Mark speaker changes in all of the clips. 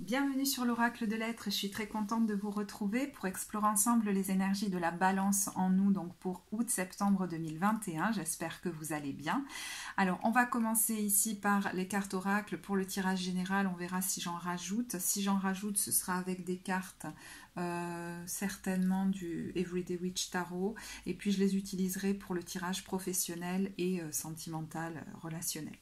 Speaker 1: Bienvenue sur l'Oracle de l'Être, je suis très contente de vous retrouver pour explorer ensemble les énergies de la balance en nous, donc pour août-septembre 2021, j'espère que vous allez bien. Alors on va commencer ici par les cartes Oracle pour le tirage général, on verra si j'en rajoute. Si j'en rajoute, ce sera avec des cartes certainement du Everyday Witch Tarot, et puis je les utiliserai pour le tirage professionnel et sentimental, relationnel.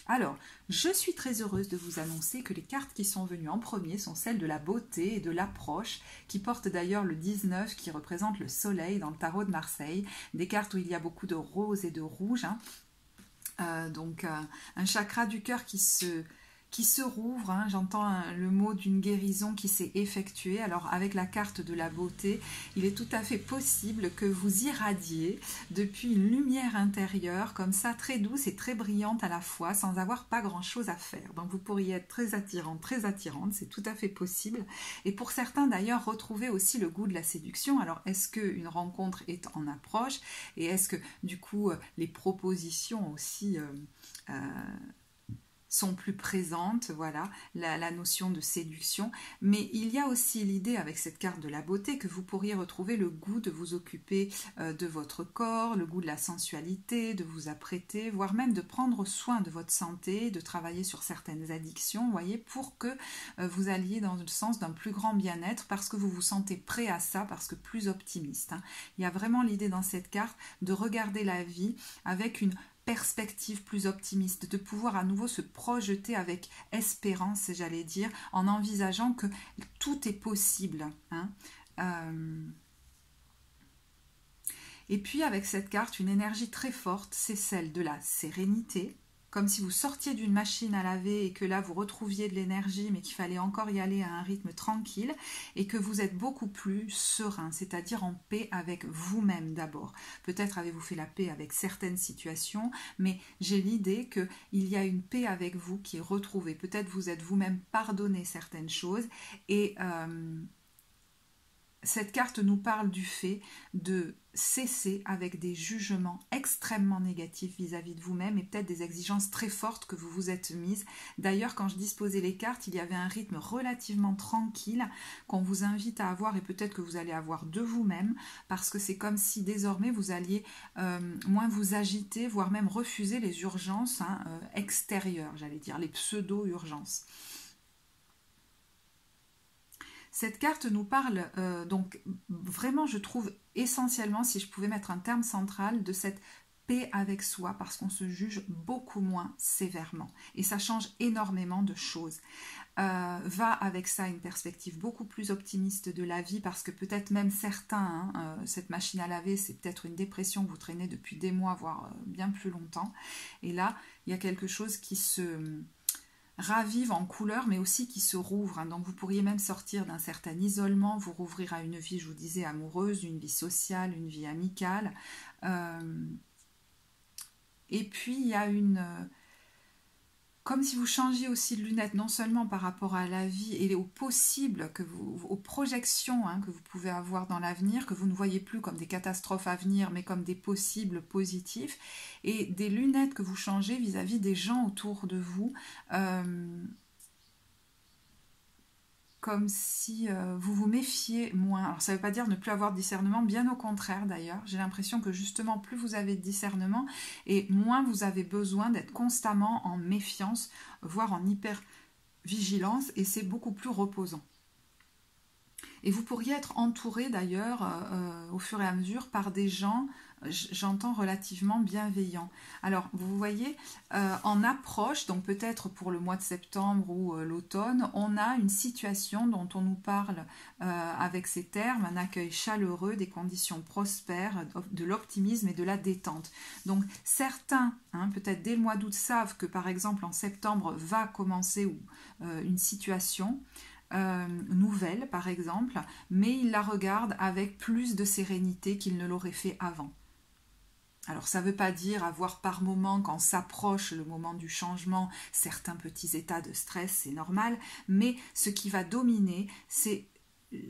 Speaker 1: Alors, je suis très heureuse de vous annoncer que les cartes qui sont venues en premier sont celles de la beauté et de l'approche, qui portent d'ailleurs le 19 qui représente le soleil dans le tarot de Marseille, des cartes où il y a beaucoup de rose et de rouge, hein. Donc un chakra du cœur qui se rouvre, hein. J'entends le mot d'une guérison qui s'est effectuée. Alors avec la carte de la beauté, il est tout à fait possible que vous irradiez depuis une lumière intérieure, comme ça, très douce et très brillante à la fois, sans avoir pas grand chose à faire. Donc vous pourriez être très attirante, c'est tout à fait possible. Et pour certains d'ailleurs, retrouver aussi le goût de la séduction. Alors est-ce qu'une rencontre est en approche? Et est-ce que du coup les propositions aussi sont plus présentes, voilà, la notion de séduction. Mais il y a aussi l'idée avec cette carte de la beauté que vous pourriez retrouver le goût de vous occuper de votre corps, le goût de la sensualité, de vous apprêter, voire même de prendre soin de votre santé, de travailler sur certaines addictions, vous voyez, pour que vous alliez dans le sens d'un plus grand bien-être, parce que vous vous sentez prêt à ça, parce que plus optimiste, hein. Il y a vraiment l'idée dans cette carte de regarder la vie avec une perspective plus optimiste, de pouvoir à nouveau se projeter avec espérance, j'allais dire, en envisageant que tout est possible, hein. Et puis avec cette carte, une énergie très forte, c'est celle de la sérénité, comme si vous sortiez d'une machine à laver et que là vous retrouviez de l'énergie mais qu'il fallait encore y aller à un rythme tranquille et que vous êtes beaucoup plus serein, c'est-à-dire en paix avec vous-même d'abord. Peut-être avez-vous fait la paix avec certaines situations, mais j'ai l'idée qu'il y a une paix avec vous qui est retrouvée. Peut-être vous êtes vous-même pardonné certaines choses et cette carte nous parle du fait de cesser avec des jugements extrêmement négatifs vis-à-vis de vous-même et peut-être des exigences très fortes que vous vous êtes mises. D'ailleurs, quand je disposais les cartes, il y avait un rythme relativement tranquille qu'on vous invite à avoir et peut-être que vous allez avoir de vous-même, parce que c'est comme si désormais vous alliez moins vous agiter, voire même refuser les urgences extérieures, j'allais dire, les pseudo-urgences. Cette carte nous parle donc vraiment, je trouve essentiellement, si je pouvais mettre un terme central, de cette paix avec soi, parce qu'on se juge beaucoup moins sévèrement et ça change énormément de choses. Va avec ça une perspective beaucoup plus optimiste de la vie, parce que peut-être même certains, cette machine à laver, c'est peut-être une dépression que vous traînez depuis des mois, voire bien plus longtemps, et là il y a quelque chose qui se ravive en couleur, mais aussi qui se rouvre, hein. Donc vous pourriez même sortir d'un certain isolement, vous rouvrir à une vie, je vous disais, amoureuse, une vie sociale, une vie amicale. Et puis il y a comme si vous changiez aussi de lunettes, non seulement par rapport à la vie et aux possibles, aux projections que vous pouvez avoir dans l'avenir, que vous ne voyez plus comme des catastrophes à venir, mais comme des possibles positifs, et des lunettes que vous changez vis-à-vis des gens autour de vous, comme si vous vous méfiez moins. Alors ça ne veut pas dire ne plus avoir de discernement, bien au contraire d'ailleurs. J'ai l'impression que justement plus vous avez de discernement et moins vous avez besoin d'être constamment en méfiance, voire en hyper-vigilance, et c'est beaucoup plus reposant. Et vous pourriez être entouré d'ailleurs au fur et à mesure par des gens, j'entends, relativement bienveillants. Alors vous voyez, en approche, donc peut-être pour le mois de septembre ou l'automne, on a une situation dont on nous parle avec ces termes, un accueil chaleureux, des conditions prospères, de l'optimisme et de la détente. Donc certains, peut-être dès le mois d'août, savent que par exemple en septembre va commencer une situation nouvelle par exemple, mais il la regarde avec plus de sérénité qu'il ne l'aurait fait avant. Alors ça ne veut pas dire avoir par moment, quand s'approche le moment du changement, certains petits états de stress, c'est normal, mais ce qui va dominer, c'est,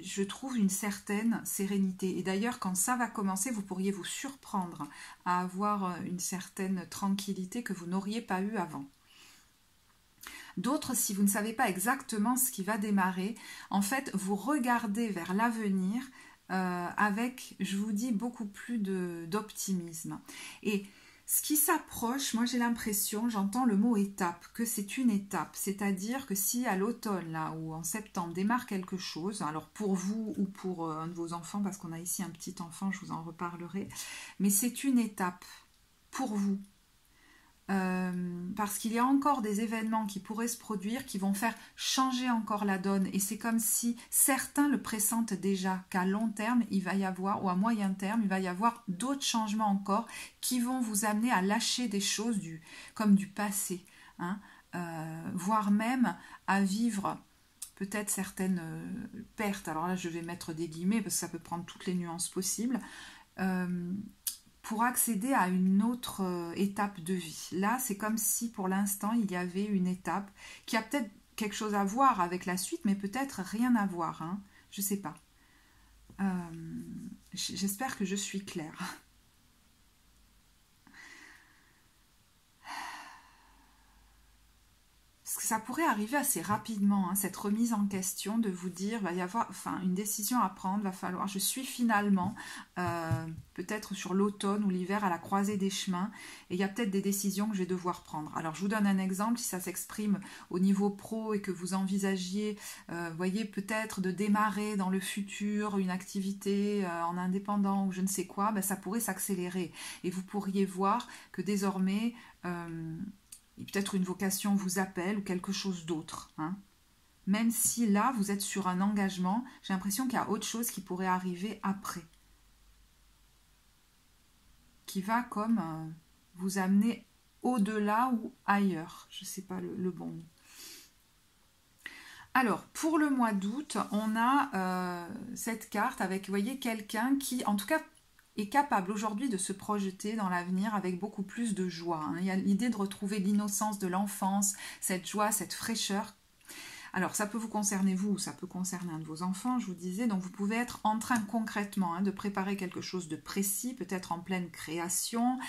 Speaker 1: je trouve, une certaine sérénité. Et d'ailleurs, quand ça va commencer, vous pourriez vous surprendre à avoir une certaine tranquillité que vous n'auriez pas eue avant. D'autres, si vous ne savez pas exactement ce qui va démarrer, en fait, vous regardez vers l'avenir avec, je vous dis, beaucoup plus d'optimisme. Et ce qui s'approche, moi j'ai l'impression, j'entends le mot étape, que c'est une étape. C'est-à-dire que si à l'automne là ou en septembre démarre quelque chose, alors pour vous ou pour un de vos enfants, parce qu'on a ici un petit enfant, je vous en reparlerai, mais c'est une étape pour vous. Parce qu'il y a encore des événements qui pourraient se produire qui vont faire changer encore la donne et c'est comme si certains le pressentent déjà qu'à long terme il va y avoir ou à moyen terme il va y avoir d'autres changements encore qui vont vous amener à lâcher des choses comme du passé, hein, voire même à vivre peut-être certaines pertes. Alors là je vais mettre des guillemets parce que ça peut prendre toutes les nuances possibles. Pour accéder à une autre étape de vie. Là, c'est comme si pour l'instant, il y avait une étape qui a peut-être quelque chose à voir avec la suite, mais peut-être rien à voir. Hein. Je ne sais pas. J'espère que je suis claire. Parce que ça pourrait arriver assez rapidement, hein, cette remise en question de vous dire, il va y avoir une décision à prendre, va falloir, je suis finalement peut-être sur l'automne ou l'hiver à la croisée des chemins et il y a peut-être des décisions que je vais devoir prendre. Alors je vous donne un exemple, si ça s'exprime au niveau pro et que vous envisagiez, voyez, peut-être de démarrer dans le futur une activité en indépendant ou je ne sais quoi, ben, ça pourrait s'accélérer et vous pourriez voir que désormais et peut-être une vocation vous appelle ou quelque chose d'autre. Hein. Même si là, vous êtes sur un engagement, j'ai l'impression qu'il y a autre chose qui pourrait arriver après. Qui va comme vous amener au-delà ou ailleurs. Je ne sais pas le bon mot. Alors, pour le mois d'août, on a cette carte avec, vous voyez, quelqu'un qui, en tout cas, est capable aujourd'hui de se projeter dans l'avenir avec beaucoup plus de joie. Hein. Il y a l'idée de retrouver l'innocence de l'enfance, cette joie, cette fraîcheur. Alors ça peut vous concerner vous, ou ça peut concerner un de vos enfants, je vous disais, donc vous pouvez être en train concrètement de préparer quelque chose de précis, peut-être en pleine création,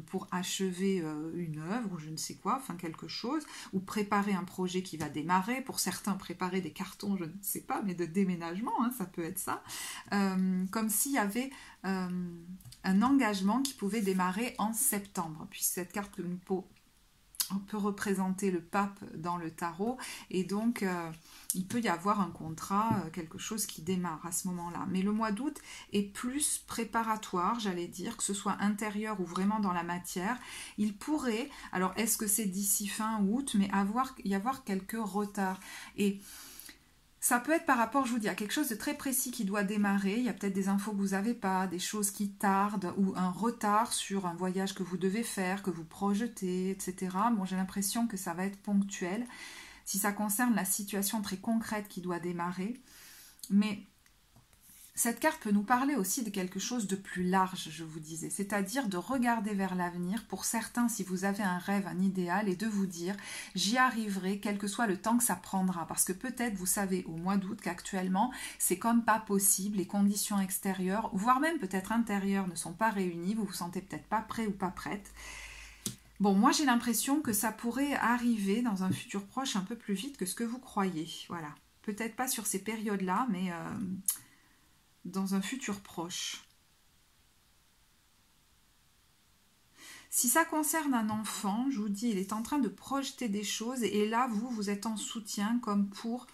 Speaker 1: pour achever une œuvre ou je ne sais quoi, enfin quelque chose, ou préparer un projet qui va démarrer, pour certains préparer des cartons, je ne sais pas, mais de déménagement, hein, ça peut être ça, comme s'il y avait un engagement qui pouvait démarrer en septembre, puis cette carte que nous on peut représenter le pape dans le tarot et donc il peut y avoir un contrat, quelque chose qui démarre à ce moment-là. Mais le mois d'août est plus préparatoire, j'allais dire, que ce soit intérieur ou vraiment dans la matière. Il pourrait, alors est-ce que c'est d'ici fin août, mais y avoir quelques retards. Et ça peut être par rapport, je vous dis, à quelque chose de très précis qui doit démarrer. Il y a peut-être des infos que vous n'avez pas, des choses qui tardent ou un retard sur un voyage que vous devez faire, que vous projetez, etc. Bon, j'ai l'impression que ça va être ponctuel si ça concerne la situation très concrète qui doit démarrer. Mais cette carte peut nous parler aussi de quelque chose de plus large, je vous disais, c'est-à-dire de regarder vers l'avenir, pour certains, si vous avez un rêve, un idéal, et de vous dire « j'y arriverai, quel que soit le temps que ça prendra ». Parce que peut-être, vous savez, au mois d'août, qu'actuellement, c'est comme pas possible, les conditions extérieures, voire même peut-être intérieures, ne sont pas réunies, vous vous sentez peut-être pas prêt ou pas prête. Bon, moi j'ai l'impression que ça pourrait arriver dans un futur proche un peu plus vite que ce que vous croyez, voilà. Peut-être pas sur ces périodes-là, mais dans un futur proche. Si ça concerne un enfant, je vous dis, il est en train de projeter des choses et là, vous êtes en soutien comme pour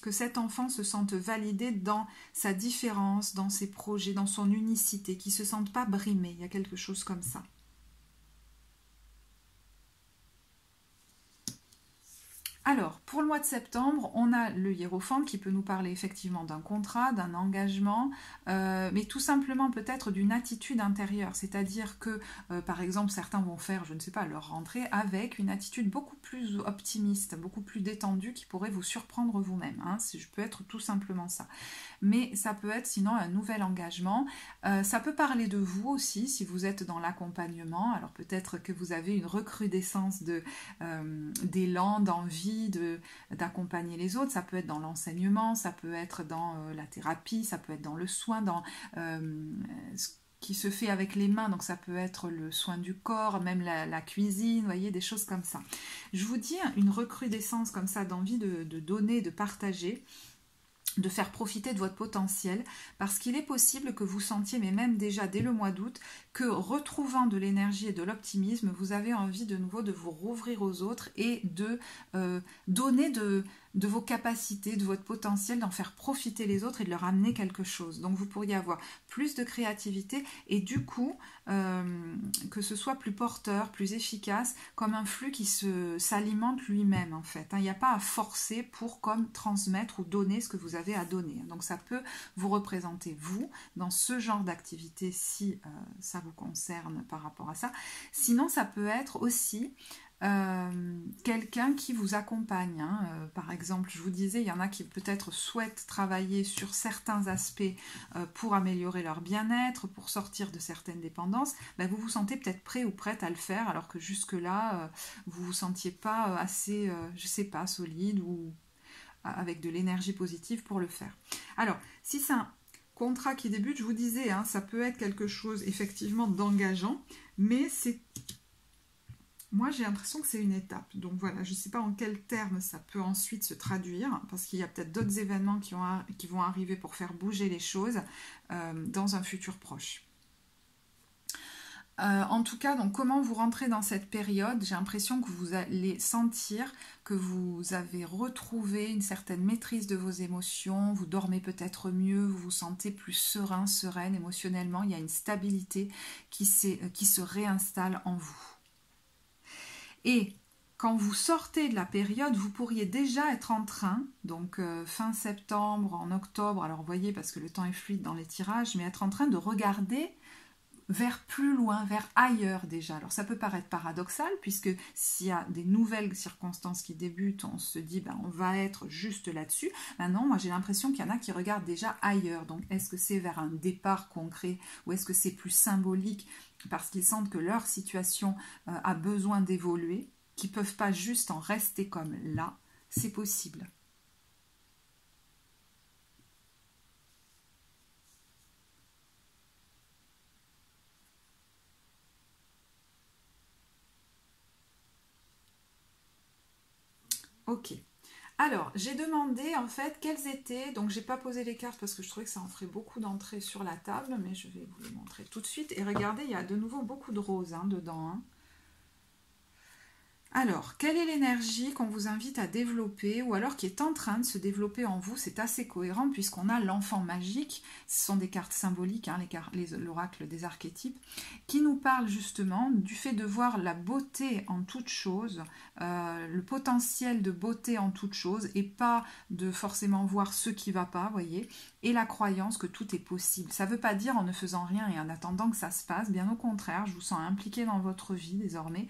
Speaker 1: que cet enfant se sente validé dans sa différence, dans ses projets, dans son unicité, qu'il ne se sente pas brimé. Il y a quelque chose comme ça. Alors, pour le mois de septembre, on a le hiérophante qui peut nous parler effectivement d'un contrat, d'un engagement, mais tout simplement peut-être d'une attitude intérieure. C'est-à-dire que, par exemple, certains vont faire, je ne sais pas, leur rentrée avec une attitude beaucoup plus optimiste, beaucoup plus détendue qui pourrait vous surprendre vous-même. Hein, je peux être tout simplement ça. Mais ça peut être sinon un nouvel engagement. Ça peut parler de vous aussi, si vous êtes dans l'accompagnement. Alors peut-être que vous avez une recrudescence d'élan, d'envie, d'accompagner les autres, ça peut être dans l'enseignement, ça peut être dans la thérapie, ça peut être dans le soin, dans qui se fait avec les mains, donc ça peut être le soin du corps, même la cuisine, vous voyez, des choses comme ça. Je vous dis une recrudescence comme ça d'envie de donner, de partager, de faire profiter de votre potentiel, parce qu'il est possible que vous sentiez, mais même déjà dès le mois d'août, que retrouvant de l'énergie et de l'optimisme, vous avez envie de nouveau de vous rouvrir aux autres et de donner de vos capacités, de votre potentiel, d'en faire profiter les autres et de leur amener quelque chose. Donc vous pourriez avoir plus de créativité et du coup, que ce soit plus porteur, plus efficace, comme un flux qui s'alimente lui-même en fait. Il n'y a pas à forcer pour comme transmettre ou donner ce que vous avez à donner. Donc ça peut vous représenter vous dans ce genre d'activité si ça vous concerne par rapport à ça. Sinon ça peut être aussi quelqu'un qui vous accompagne, hein. Par exemple, je vous disais, il y en a qui peut-être souhaitent travailler sur certains aspects pour améliorer leur bien-être, pour sortir de certaines dépendances. Ben, vous vous sentez peut-être prêt ou prête à le faire, alors que jusque-là, vous vous sentiez pas assez, je sais pas, solide ou avec de l'énergie positive pour le faire. Alors, si c'est un contrat qui débute, je vous disais, hein, ça peut être quelque chose effectivement d'engageant, mais c'est... Moi, j'ai l'impression que c'est une étape. Donc voilà, je ne sais pas en quels termes ça peut ensuite se traduire, parce qu'il y a peut-être d'autres événements qui vont arriver pour faire bouger les choses dans un futur proche. En tout cas, donc comment vous rentrez dans cette période, j'ai l'impression que vous allez sentir que vous avez retrouvé une certaine maîtrise de vos émotions, vous dormez peut-être mieux, vous vous sentez plus serein, sereine émotionnellement, il y a une stabilité qui se réinstalle en vous. Et quand vous sortez de la période, vous pourriez déjà être en train, donc fin septembre, en octobre, alors vous voyez parce que le temps est fluide dans les tirages, mais être en train de regarder vers plus loin, vers ailleurs déjà. Alors ça peut paraître paradoxal puisque s'il y a des nouvelles circonstances qui débutent, on se dit ben, on va être juste là-dessus. Maintenant, moi j'ai l'impression qu'il y en a qui regardent déjà ailleurs. Donc est-ce que c'est vers un départ concret ou est-ce que c'est plus symbolique parce qu'ils sentent que leur situation a besoin d'évoluer, qu'ils ne peuvent pas juste en rester comme là, c'est possible. Ok. Alors, j'ai demandé en fait quelles étaient, donc j'ai pas posé les cartes parce que je trouvais que ça en ferait beaucoup d'entrées sur la table, mais je vais vous les montrer tout de suite. Et regardez, il y a de nouveau beaucoup de roses dedans. Hein. Alors, quelle est l'énergie qu'on vous invite à développer ou alors qui est en train de se développer en vous? C'est assez cohérent puisqu'on a l'enfant magique, ce sont des cartes symboliques, hein, l'oracle des archétypes, qui nous parlent justement du fait de voir la beauté en toute chose, le potentiel de beauté en toute chose et pas de forcément voir ce qui ne va pas, voyez, et la croyance que tout est possible. Ça ne veut pas dire en ne faisant rien et en attendant que ça se passe, bien au contraire, je vous sens impliqué dans votre vie désormais.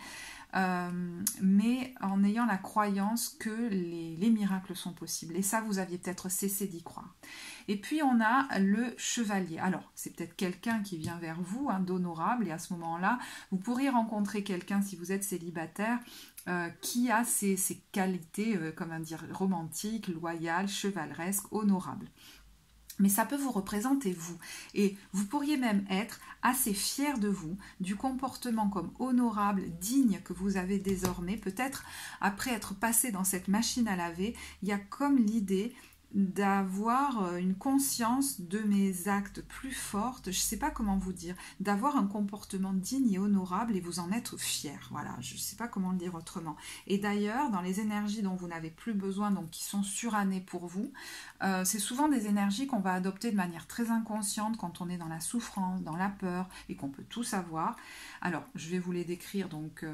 Speaker 1: Mais en ayant la croyance que les miracles sont possibles. Et ça, vous aviez peut-être cessé d'y croire. Et puis, on a le chevalier. Alors, c'est peut-être quelqu'un qui vient vers vous, hein, d'honorable, et à ce moment-là, vous pourriez rencontrer quelqu'un, si vous êtes célibataire, qui a ces qualités, comment dire, romantiques, loyales, chevaleresques, honorables. Mais ça peut vous représenter vous. Et vous pourriez même être assez fier de vous, du comportement comme honorable, digne que vous avez désormais. Peut-être après être passé dans cette machine à laver, il y a comme l'idée d'avoir une conscience de mes actes plus forte, je ne sais pas comment vous dire, d'avoir un comportement digne et honorable et vous en être fier. Voilà, je ne sais pas comment le dire autrement. Et d'ailleurs, dans les énergies dont vous n'avez plus besoin, donc qui sont surannées pour vous, c'est souvent des énergies qu'on va adopter de manière très inconsciente quand on est dans la souffrance, dans la peur et qu'on peut tout savoir. Alors, je vais vous les décrire donc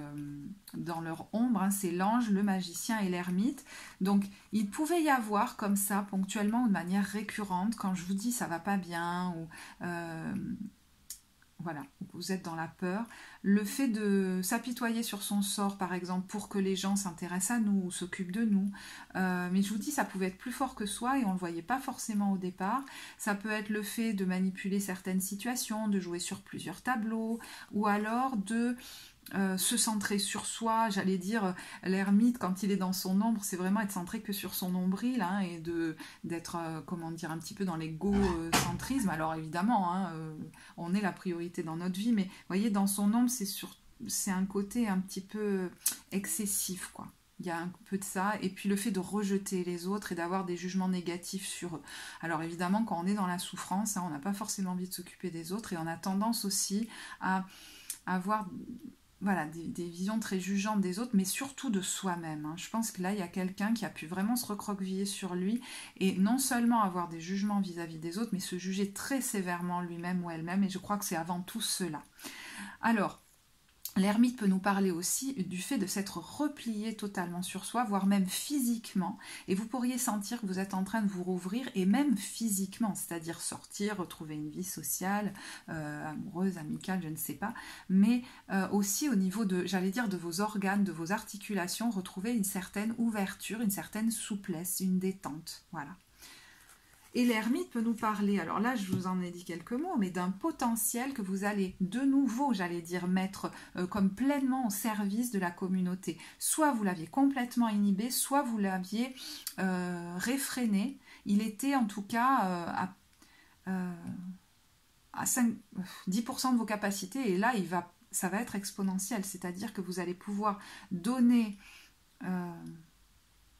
Speaker 1: dans leur ombre, hein, c'est l'ange, le magicien et l'ermite. Donc, il pouvait y avoir comme ça ponctuellement ou de manière récurrente, quand je vous dis ça va pas bien ou voilà, vous êtes dans la peur, le fait de s'apitoyer sur son sort par exemple pour que les gens s'intéressent à nous ou s'occupent de nous, mais je vous dis ça pouvait être plus fort que soi et on ne le voyait pas forcément au départ. Ça peut être le fait de manipuler certaines situations, de jouer sur plusieurs tableaux ou alors de se centrer sur soi, j'allais dire, l'ermite quand il est dans son ombre, c'est vraiment être centré que sur son nombril, hein, et d'être, comment dire, un petit peu dans l'égocentrisme. Alors évidemment, hein, on est la priorité dans notre vie, mais vous voyez, dans son ombre, c'est un côté un petit peu excessif, quoi. Il y a un peu de ça, et puis le fait de rejeter les autres et d'avoir des jugements négatifs sur eux. Alors évidemment, quand on est dans la souffrance, hein, on n'a pas forcément envie de s'occuper des autres, et on a tendance aussi à avoir, voilà, des visions très jugeantes des autres, mais surtout de soi-même, hein. Je pense que là, il y a quelqu'un qui a pu vraiment se recroqueviller sur lui, et non seulement avoir des jugements vis-à-vis des autres, mais se juger très sévèrement lui-même ou elle-même, et je crois que c'est avant tout cela. Alors, l'ermite peut nous parler aussi du fait de s'être replié totalement sur soi, voire même physiquement, et vous pourriez sentir que vous êtes en train de vous rouvrir, et même physiquement, c'est-à-dire sortir, retrouver une vie sociale, amoureuse, amicale, je ne sais pas, mais aussi au niveau de, j'allais dire, de vos organes, de vos articulations, retrouver une certaine ouverture, une certaine souplesse, une détente, voilà. Et l'ermite peut nous parler, alors là je vous en ai dit quelques mots, mais d'un potentiel que vous allez de nouveau, j'allais dire, mettre comme pleinement au service de la communauté. Soit vous l'aviez complètement inhibé, soit vous l'aviez réfréné. Il était en tout cas à 10% de vos capacités, et là ça va être exponentiel, c'est-à-dire que vous allez pouvoir donner...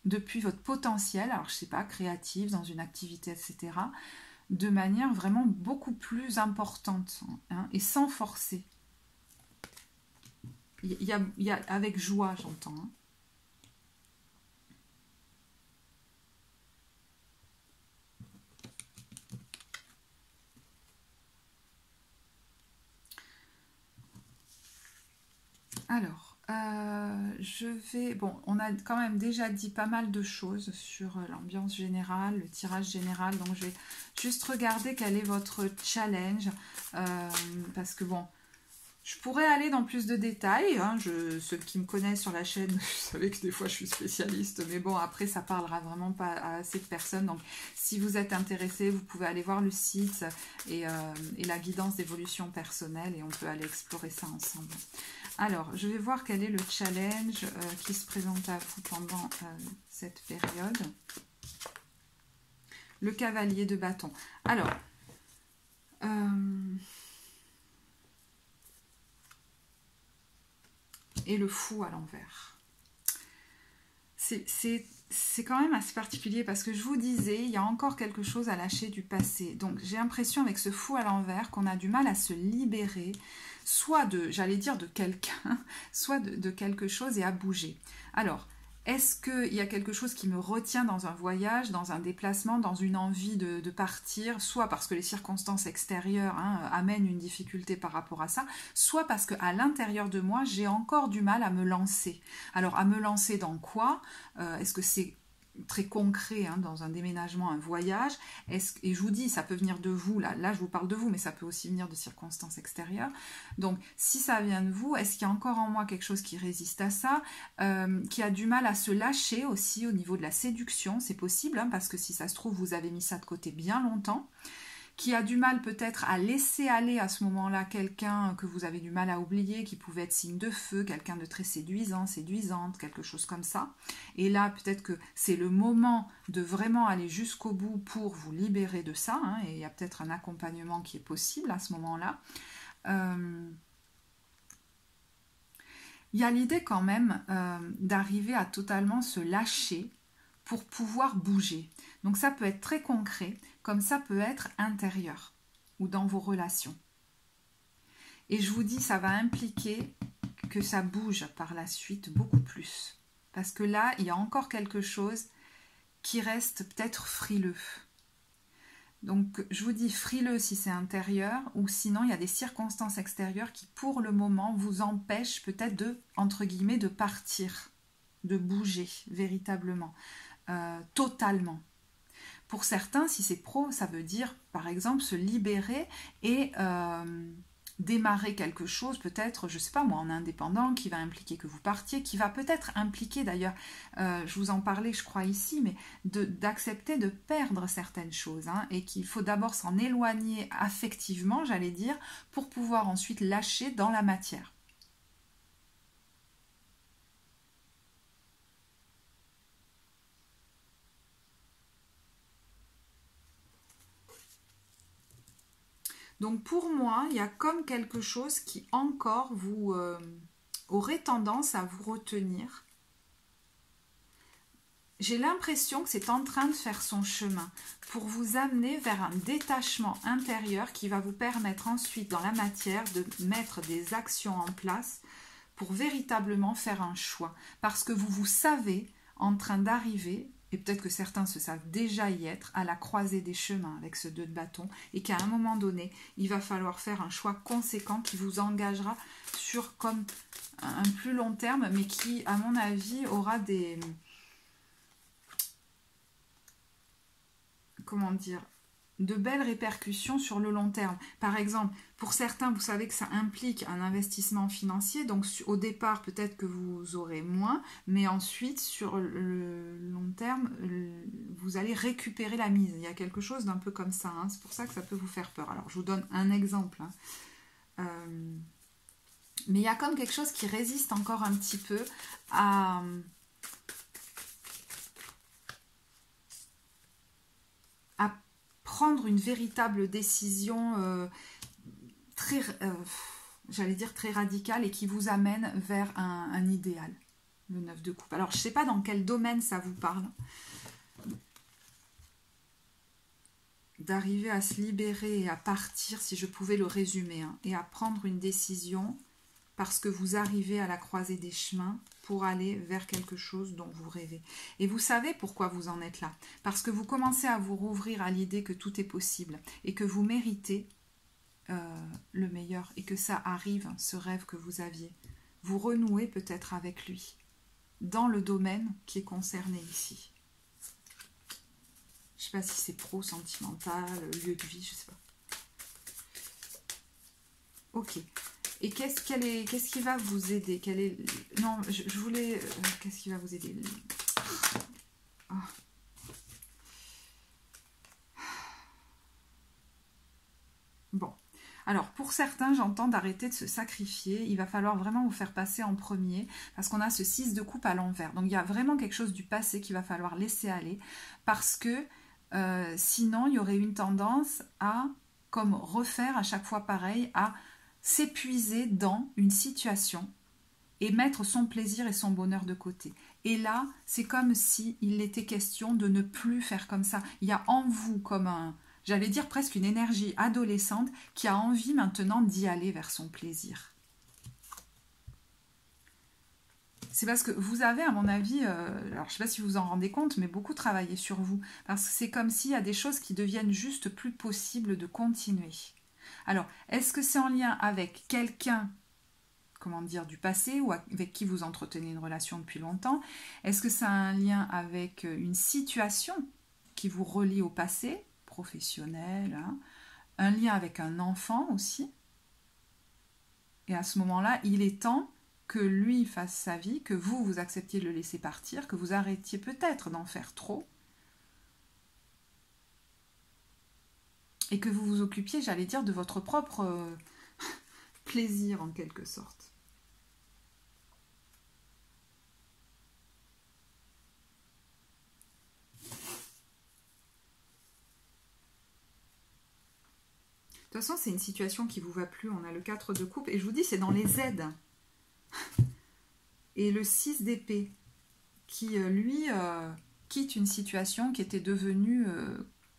Speaker 1: depuis votre potentiel, alors je sais pas, créatif, dans une activité, etc., de manière vraiment beaucoup plus importante, hein, et sans forcer. Il y a avec joie, j'entends. Hein. Alors, je vais... Bon, on a quand même déjà dit pas mal de choses sur l'ambiance générale, le tirage général, donc je vais juste regarder quel est votre challenge, parce que bon, je pourrais aller dans plus de détails, hein, ceux qui me connaissent sur la chaîne, vous savez que des fois je suis spécialiste, mais bon, après ça parlera vraiment pas à assez de personnes, donc si vous êtes intéressé, vous pouvez aller voir le site et la guidance d'évolution personnelle, et on peut aller explorer ça ensemble. Alors, je vais voir quel est le challenge qui se présente à vous pendant cette période. Le cavalier de bâton. Alors, et le fou à l'envers. C'est quand même assez particulier parce que je vous disais, il y a encore quelque chose à lâcher du passé. Donc j'ai l'impression avec ce fou à l'envers qu'on a du mal à se libérer, soit de, j'allais dire, de quelqu'un, soit de quelque chose, et à bouger. Alors, est-ce qu'il y a quelque chose qui me retient dans un voyage, dans un déplacement, dans une envie de partir, soit parce que les circonstances extérieures, hein, amènent une difficulté par rapport à ça, soit parce qu'à l'intérieur de moi, j'ai encore du mal à me lancer. Alors, à me lancer dans quoi? Est-ce que c'est très concret, hein, dans un déménagement, un voyage, et je vous dis, ça peut venir de vous, là je vous parle de vous, mais ça peut aussi venir de circonstances extérieures. Donc si ça vient de vous, est-ce qu'il y a encore en moi quelque chose qui résiste à ça, qui a du mal à se lâcher aussi au niveau de la séduction? C'est possible, hein, parce que si ça se trouve, vous avez mis ça de côté bien longtemps, qui a du mal peut-être à laisser aller à ce moment-là quelqu'un que vous avez du mal à oublier, qui pouvait être signe de feu, quelqu'un de très séduisant, séduisante, quelque chose comme ça. Et là, peut-être que c'est le moment de vraiment aller jusqu'au bout pour vous libérer de ça, hein, et il y a peut-être un accompagnement qui est possible à ce moment-là. Il y a l'idée quand même d'arriver à totalement se lâcher pour pouvoir bouger. Donc ça peut être très concret, comme ça peut être intérieur ou dans vos relations. Et je vous dis, ça va impliquer que ça bouge par la suite beaucoup plus. Parce que là, il y a encore quelque chose qui reste peut-être frileux. Donc je vous dis frileux si c'est intérieur, ou sinon il y a des circonstances extérieures qui pour le moment vous empêchent peut-être de, entre guillemets, de partir, de bouger véritablement. Totalement. Pour certains, si c'est pro, ça veut dire par exemple se libérer et démarrer quelque chose, peut-être, je sais pas moi, en indépendant, qui va impliquer que vous partiez, qui va peut-être impliquer d'ailleurs, je vous en parlais je crois ici, mais d'accepter de perdre certaines choses, hein, et qu'il faut d'abord s'en éloigner affectivement, j'allais dire, pour pouvoir ensuite lâcher dans la matière. Donc pour moi, il y a comme quelque chose qui encore vous aurait tendance à vous retenir. J'ai l'impression que c'est en train de faire son chemin pour vous amener vers un détachement intérieur qui va vous permettre ensuite dans la matière de mettre des actions en place pour véritablement faire un choix. Parce que vous savez en train d'arriver, et peut-être que certains se savent déjà y être, à la croisée des chemins avec ce 2 de bâton, et qu'à un moment donné, il va falloir faire un choix conséquent qui vous engagera sur comme un plus long terme, mais qui, à mon avis, aura des... comment dire, de belles répercussions sur le long terme. Par exemple, pour certains, vous savez que ça implique un investissement financier, donc au départ, peut-être que vous aurez moins, mais ensuite, sur le long terme, vous allez récupérer la mise. Il y a quelque chose d'un peu comme ça, hein. C'est pour ça que ça peut vous faire peur. Alors, je vous donne un exemple, hein. Mais il y a comme quelque chose qui résiste encore un petit peu à prendre une véritable décision très, j'allais dire très radicale et qui vous amène vers un idéal, le 9 de coupe. Alors, je ne sais pas dans quel domaine ça vous parle, d'arriver à se libérer et à partir, si je pouvais le résumer, hein, et à prendre une décision parce que vous arrivez à la croisée des chemins pour aller vers quelque chose dont vous rêvez. Et vous savez pourquoi vous en êtes là. Parce que vous commencez à vous rouvrir à l'idée que tout est possible et que vous méritez le meilleur et que ça arrive, ce rêve que vous aviez. Vous renouez peut-être avec lui dans le domaine qui est concerné ici. Je ne sais pas si c'est pro, sentimental, lieu de vie, je ne sais pas. Ok. Et qu'est-ce qui va vous aider? Non, je voulais... qu'est-ce qui va vous aider? Oh. Bon. Alors, pour certains, j'entends d'arrêter de se sacrifier. Il va falloir vraiment vous faire passer en premier parce qu'on a ce 6 de coupe à l'envers. Donc, il y a vraiment quelque chose du passé qu'il va falloir laisser aller parce que sinon, il y aurait une tendance à, comme refaire à chaque fois pareil, à s'épuiser dans une situation et mettre son plaisir et son bonheur de côté. Et là, c'est comme si il était question de ne plus faire comme ça. Il y a en vous comme j'allais dire presque une énergie adolescente qui a envie maintenant d'y aller vers son plaisir. C'est parce que vous avez, à mon avis, alors je ne sais pas si vous vous en rendez compte, mais beaucoup travaillé sur vous. Parce que c'est comme s'il y a des choses qui deviennent juste plus possibles de continuer. Alors, est-ce que c'est en lien avec quelqu'un, comment dire, du passé ou avec qui vous entretenez une relation depuis longtemps? Est-ce que ça a un lien avec une situation qui vous relie au passé, professionnel, hein? Un lien avec un enfant aussi? Et à ce moment-là, il est temps que lui fasse sa vie, que vous acceptiez de le laisser partir, que vous arrêtiez peut-être d'en faire trop, et que vous vous occupiez, j'allais dire, de votre propre plaisir en quelque sorte. De toute façon, c'est une situation qui ne vous va plus. On a le 4 de coupe, et je vous dis, c'est dans les aides. Et le 6 d'épée, qui, lui, quitte une situation qui était devenue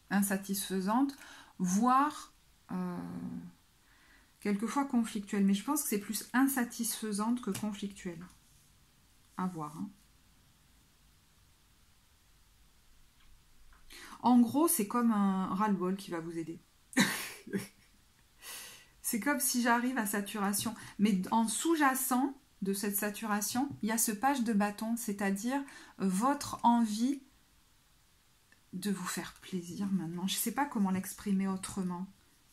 Speaker 1: insatisfaisante, voire quelquefois conflictuelle. Mais je pense que c'est plus insatisfaisante que conflictuelle. À voir. Hein. En gros, c'est comme un ras-le-bol qui va vous aider. C'est comme si j'arrive à saturation. Mais en sous-jacent de cette saturation, il y a ce page de bâton, c'est-à-dire votre envie de vous faire plaisir maintenant. Je ne sais pas comment l'exprimer autrement.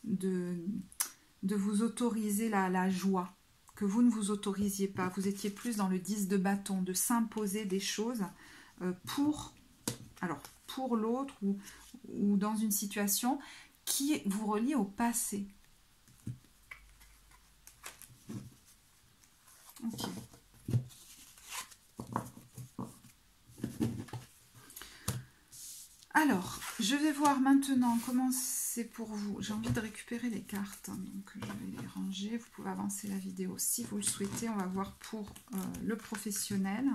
Speaker 1: De vous autoriser la joie que vous ne vous autorisiez pas. Vous étiez plus dans le 10 de bâton, de s'imposer des choses pour l'autre ou dans une situation qui vous relie au passé. Ok. Alors, Je vais voir maintenant comment c'est pour vous. J'ai envie de récupérer les cartes, donc je vais les ranger. Vous pouvez avancer la vidéo si vous le souhaitez. On va voir pour le professionnel.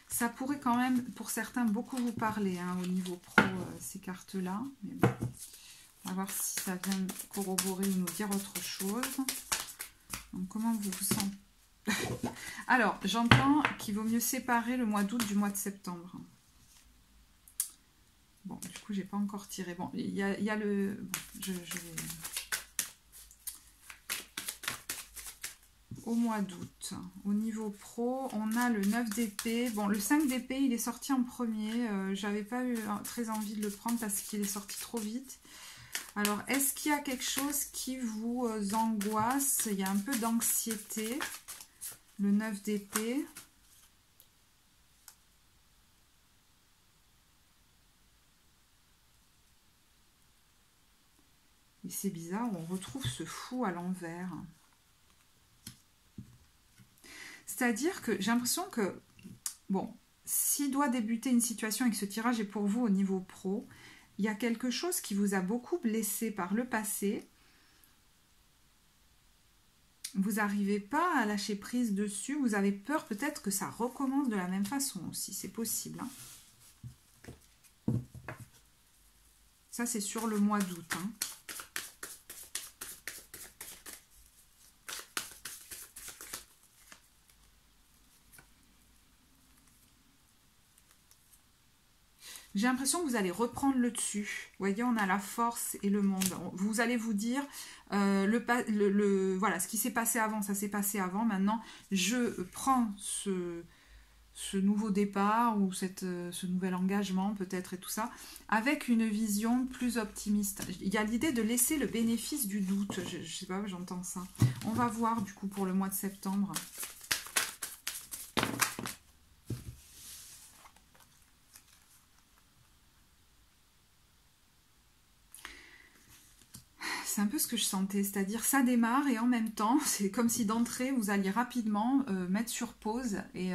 Speaker 1: Ça pourrait quand même, pour certains, beaucoup vous parler hein, au niveau pro, ces cartes-là. Mais bon, on va voir si ça vient corroborer ou nous dire autre chose. Donc, comment vous vous sentez? Alors, j'entends qu'il vaut mieux séparer le mois d'août du mois de septembre. Bon, du coup, j'ai pas encore tiré. Bon, il y a le... Bon, je vais... Au mois d'août, au niveau pro, on a le 9 d'épée. Bon, le 5 d'épée, il est sorti en premier. J'avais pas eu très envie de le prendre parce qu'il est sorti trop vite. Alors, est-ce qu'il y a quelque chose qui vous angoisse? Il y a un peu d'anxiété. Le 9 d'épée. Et c'est bizarre, on retrouve ce fou à l'envers. C'est-à-dire que j'ai l'impression que, bon, s'il doit débuter une situation et que ce tirage est pour vous au niveau pro, il y a quelque chose qui vous a beaucoup blessé par le passé. Vous n'arrivez pas à lâcher prise dessus. Vous avez peur peut-être que ça recommence de la même façon aussi. C'est possible. Hein. Ça, c'est sur le mois d'août. Hein. J'ai l'impression que vous allez reprendre le dessus. Vous voyez, on a la force et le monde. Vous allez vous dire, voilà, ce qui s'est passé avant, ça s'est passé avant. Maintenant, je prends ce nouveau départ ou ce nouvel engagement peut-être et tout ça, avec une vision plus optimiste. Il y a l'idée de laisser le bénéfice du doute. Je ne sais pas, j'entends ça. On va voir du coup pour le mois de septembre. C'est un peu ce que je sentais, c'est-à-dire ça démarre et en même temps, c'est comme si d'entrée, vous alliez rapidement mettre sur pause et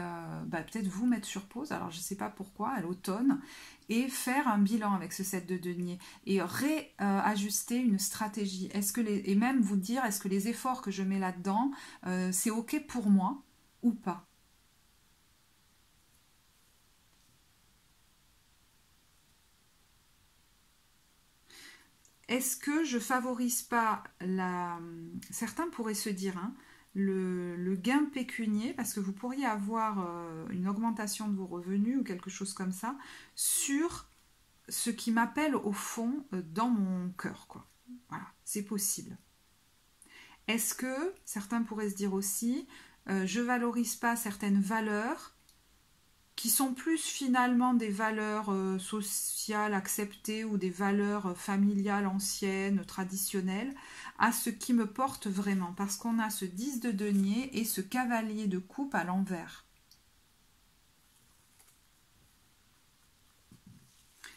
Speaker 1: peut-être vous mettre sur pause, alors je ne sais pas pourquoi, à l'automne, et faire un bilan avec ce 7 de denier et réajuster une stratégie. Et même vous dire, est-ce que les efforts que je mets là-dedans, c'est OK pour moi ou pas? Est-ce que je favorise pas certains pourraient se dire le gain pécunier, parce que vous pourriez avoir une augmentation de vos revenus ou quelque chose comme ça, sur ce qui m'appelle au fond dans mon cœur, quoi. Voilà, c'est possible. Est-ce que certains pourraient se dire aussi, je valorise pas certaines valeurs qui sont plus finalement des valeurs sociales acceptées ou des valeurs familiales anciennes, traditionnelles, à ce qui me porte vraiment. Parce qu'on a ce 10 de denier et ce cavalier de coupe à l'envers.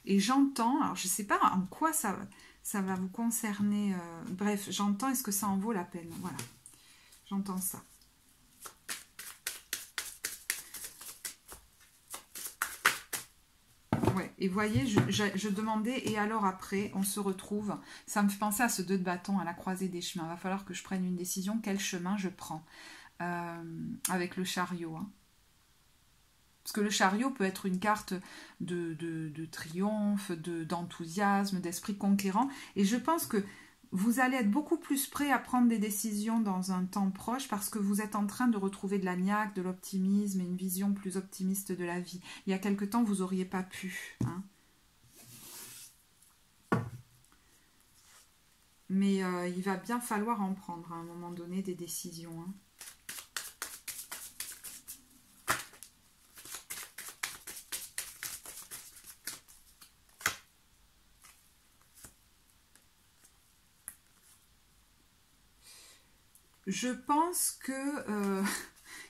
Speaker 1: Et j'entends, alors je ne sais pas en quoi ça va vous concerner, bref, j'entends, est-ce que ça en vaut la peine? Voilà, j'entends ça. Ouais, et voyez, je demandais, et alors après, on se retrouve. Ça me fait penser à ce 2 de bâton, à la croisée des chemins. Il va falloir que je prenne une décision, quel chemin je prends. Avec le chariot. Hein. Parce que le chariot peut être une carte de triomphe, d'enthousiasme, d'esprit conquérant. Et je pense que vous allez être beaucoup plus prêt à prendre des décisions dans un temps proche parce que vous êtes en train de retrouver de la niaque, de l'optimisme et une vision plus optimiste de la vie. Il y a quelque temps, vous n'auriez pas pu. Hein. Mais il va bien falloir en prendre à un moment donné des décisions. Hein. Je pense que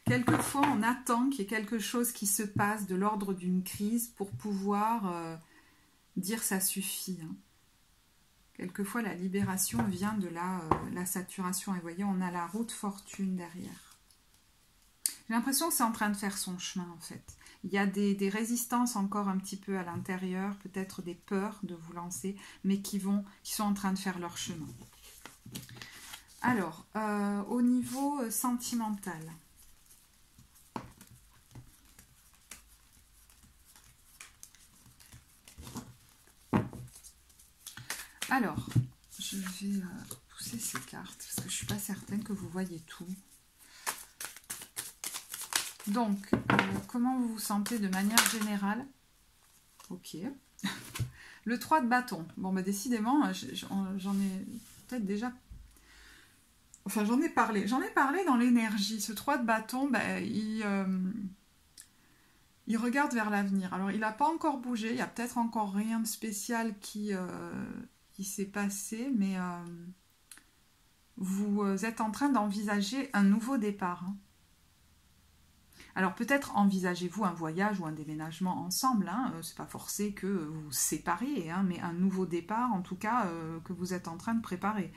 Speaker 1: quelquefois on attend qu'il y ait quelque chose qui se passe de l'ordre d'une crise pour pouvoir dire ça suffit. Hein. Quelquefois la libération vient de la saturation. Et vous voyez, on a la roue de fortune derrière. J'ai l'impression que c'est en train de faire son chemin en fait. Il y a des résistances encore un petit peu à l'intérieur, peut-être des peurs de vous lancer, mais qui sont en train de faire leur chemin. Alors, au niveau sentimental. Alors, je vais pousser ces cartes, parce que je ne suis pas certaine que vous voyez tout. Donc, comment vous vous sentez de manière générale? Ok. Le 3 de bâton. Bon, bah décidément, j'en ai peut-être déjà... Enfin, j'en ai parlé. J'en ai parlé dans l'énergie. Ce 3 de bâton, bah, il regarde vers l'avenir. Alors, il n'a pas encore bougé. Il n'y a peut-être encore rien de spécial qui s'est passé, mais vous êtes en train d'envisager un nouveau départ. Hein. Alors peut-être envisagez-vous un voyage ou un déménagement ensemble, hein, c'est pas forcé que vous vous sépariez, hein, mais un nouveau départ en tout cas que vous êtes en train de préparer.